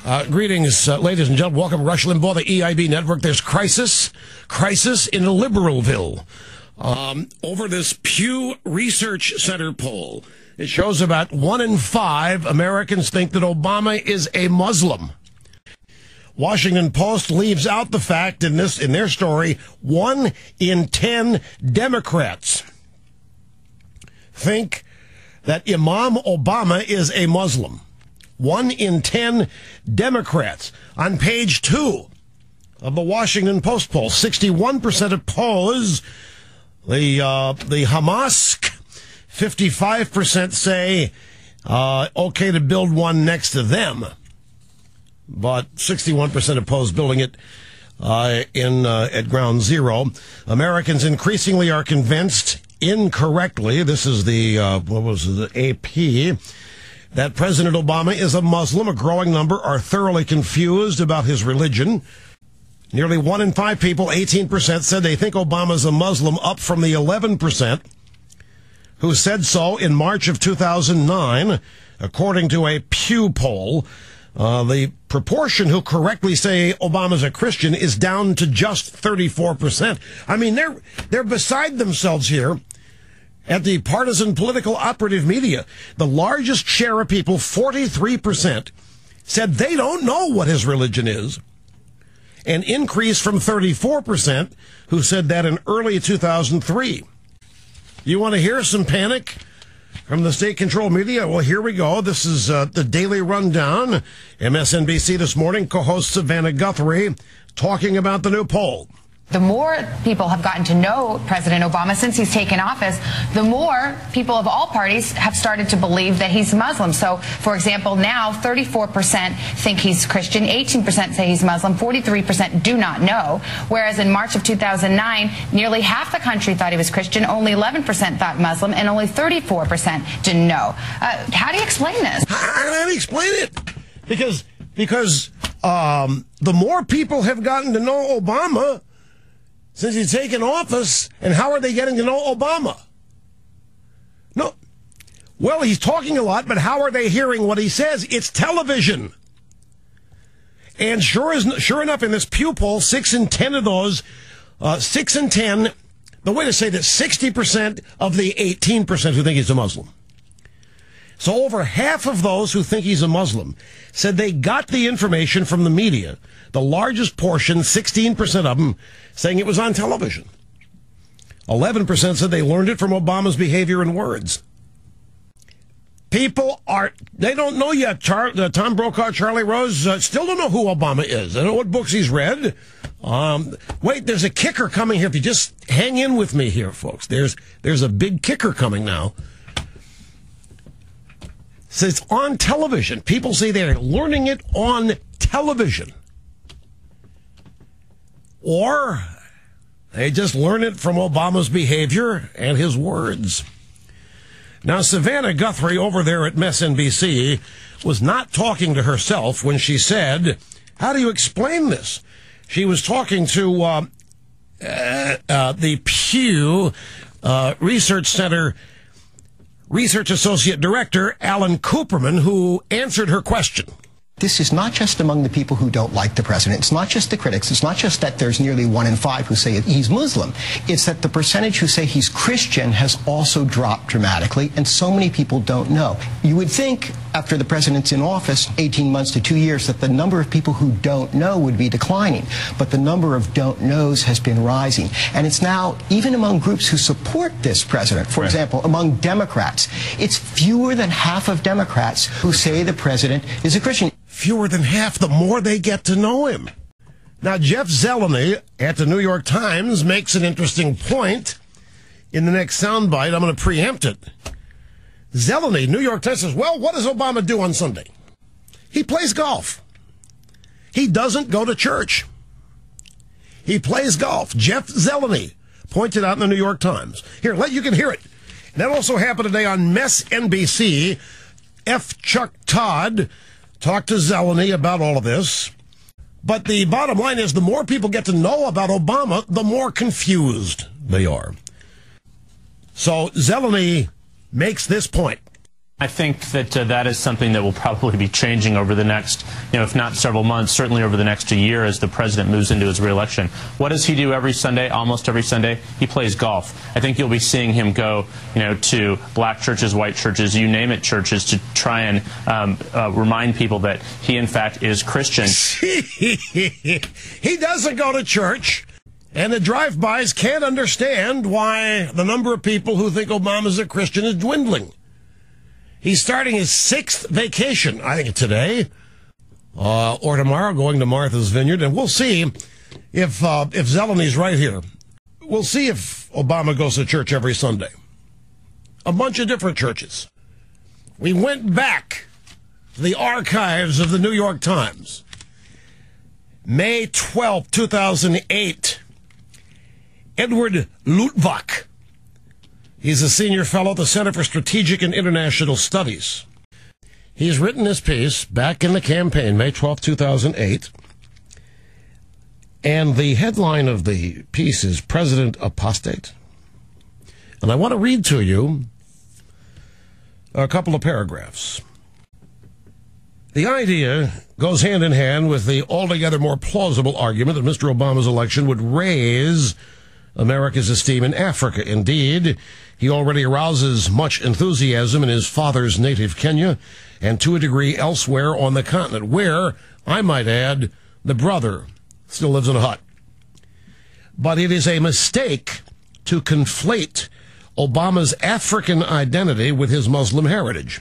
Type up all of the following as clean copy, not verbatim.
Greetings, ladies and gentlemen. Welcome to Rush Limbaugh, the EIB network. There's crisis in Liberalville. Over this Pew Research Center poll, it shows about 1 in 5 Americans think that Obama is a Muslim. Washington Post leaves out the fact in their story, 1 in 10 Democrats think that Imam Obama is a Muslim. 1 in 10 Democrats. On page 2 of the Washington Post poll, 61% oppose the Hamas. 55% say okay to build one next to them, but 61% oppose building it at ground zero. Americans increasingly are convinced incorrectly. This is the AP. That President Obama is a Muslim. A growing number are thoroughly confused about his religion. Nearly 1 in 5 people, 18%, said they think Obama's a Muslim, up from the 11% who said so in March of 2009. According to a Pew poll, the proportion who correctly say Obama's a Christian is down to just 34%. I mean, they're beside themselves here. At the partisan political operative media, the largest share of people, 43%, said they don't know what his religion is, an increase from 34% who said that in early 2003. You want to hear some panic from the state-controlled media? Well, here we go. This is the Daily Rundown. MSNBC this morning, co-host Savannah Guthrie talking about the new poll. The more people have gotten to know President Obama since he's taken office, the more people of all parties have started to believe that he's Muslim. So, for example, now 34% think he's Christian, 18% say he's Muslim, 43% do not know, whereas in March of 2009, nearly half the country thought he was Christian, only 11% thought Muslim, and only 34% didn't know. How do you explain this? How do you explain it? Because the more people have gotten to know Obama since he's taken office, and how are they getting to know Obama? No. Well, he's talking a lot, but how are they hearing what he says? It's television. And sure enough, in this Pew poll, 6 in 10 of those, 6 in 10, the way to say that 60% of the 18% who think he's a Muslim. So over half of those who think he's a Muslim said they got the information from the media. The largest portion, 16% of them, saying it was on television. 11% said they learned it from Obama's behavior and words. People they don't know yet. Tom Brokaw, Charlie Rose, still don't know who Obama is. They don't know what books he's read. Wait, there's a kicker coming here. If you just hang in with me here, folks. There's a big kicker coming now. So it's on television. People say they're learning it on television. Or they just learn it from Obama's behavior and his words. Now, Savannah Guthrie over there at MSNBC was not talking to herself when she said, how do you explain this? She was talking to the Pew Research Center Research Associate Director Alan Cooperman, who answered her question. This is not just among the people who don't like the president. It's not just the critics. It's not just that there's nearly 1 in 5 who say he's Muslim. It's that the percentage who say he's Christian has also dropped dramatically, and so many people don't know. You would think, after the president's in office, 18 months to 2 years, that the number of people who don't know would be declining. But the number of don't knows has been rising. And it's now, even among groups who support this president, for example, among Democrats, it's fewer than half of Democrats who say the president is a Christian. Fewer than half, the more they get to know him. Now, Jeff Zeleny at the New York Times makes an interesting point in the next soundbite. I'm going to preempt it. Zeleny, New York Times, says, well, what does Obama do on Sunday? He plays golf. He doesn't go to church. He plays golf. Jeff Zeleny pointed out in the New York Times. Here, you can hear it. And that also happened today on MSNBC. F. Chuck Todd talked to Zeleny about all of this. But the bottom line is the more people get to know about Obama, the more confused they are. So Zeleny makes this point. I think that that is something that will probably be changing over the next, if not several months, certainly over the next year as the president moves into his reelection. What does he do every Sunday, almost every Sunday? He plays golf. I think you'll be seeing him go, to black churches, white churches, you name it, churches, to try and remind people that he, in fact, is Christian. He doesn't go to church. And the drive-bys can't understand why the number of people who think Obama's a Christian is dwindling. He's starting his 6th vacation, I think today, or tomorrow, going to Martha's Vineyard, and we'll see if Zelony's right here. We'll see if Obama goes to church every Sunday. A bunch of different churches. We went back to the archives of the New York Times. May 12, 2008. Edward Limbaugh. He's a senior fellow at the Center for Strategic and International Studies. He's written this piece back in the campaign, May 12, 2008. And the headline of the piece is President Apostate. And I want to read to you a couple of paragraphs. The idea goes hand in hand with the altogether more plausible argument that Mr. Obama's election would raise America's esteem in Africa. Indeed, he already arouses much enthusiasm in his father's native Kenya and to a degree elsewhere on the continent, where, I might add, the brother still lives in a hut. But it is a mistake to conflate Obama's African identity with his Muslim heritage.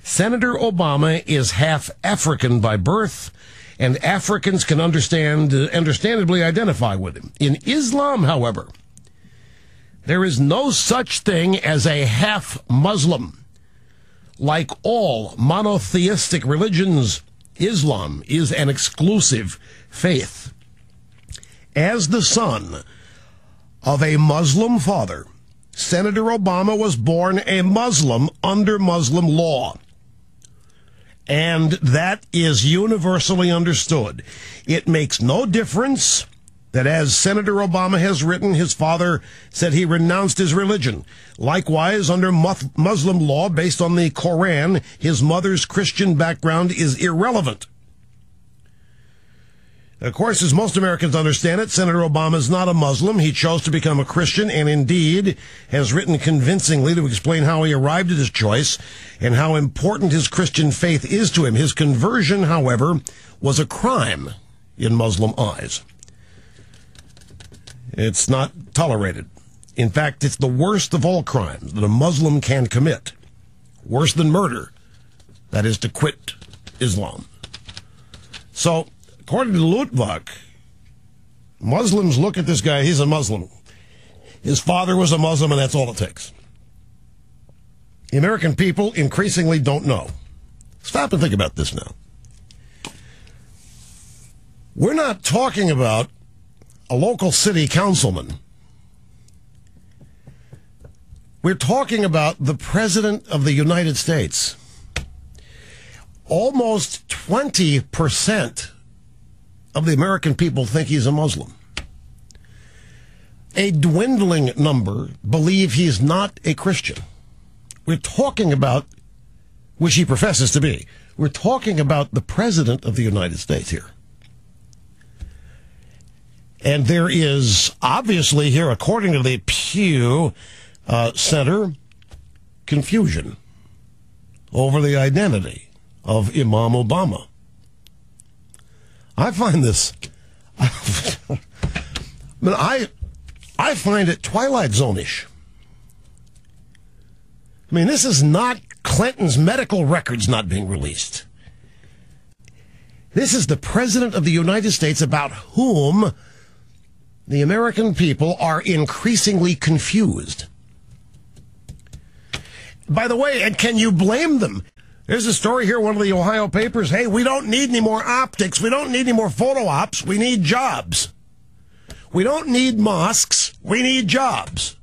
Senator Obama is half African by birth, and Africans can understandably identify with him. In Islam, however, there is no such thing as a half-Muslim. Like all monotheistic religions, Islam is an exclusive faith. As the son of a Muslim father, Senator Obama was born a Muslim under Muslim law. And that is universally understood. It makes no difference that, as Senator Obama has written, his father said he renounced his religion. Likewise, under Muslim law based on the Koran, his mother's Christian background is irrelevant. Of course, as most Americans understand it, Senator Obama is not a Muslim. He chose to become a Christian and indeed has written convincingly to explain how he arrived at his choice and how important his Christian faith is to him. His conversion, however, was a crime in Muslim eyes. It's not tolerated. In fact, it's the worst of all crimes that a Muslim can commit. Worse than murder. That is to quit Islam. So, according to Limbaugh, Muslims look at this guy, he's a Muslim. His father was a Muslim, and that's all it takes. The American people increasingly don't know. Stop and think about this now. We're not talking about a local city councilman. We're talking about the President of the United States. Almost 20% of the American people think he's a Muslim. A dwindling number believe he's not a Christian. We're talking about, which he professes to be, we're talking about the President of the United States here. And there is obviously here, according to the Pew Center, confusion over the identity of Imam Obama. I find this, I find it Twilight Zone-ish. I mean, this is not Clinton's medical records not being released. This is the President of the United States about whom the American people are increasingly confused. By the way, and can you blame them? There's a story here, one of the Ohio papers. Hey, we don't need any more optics. We don't need any more photo ops. We need jobs. We don't need mosques. We need jobs.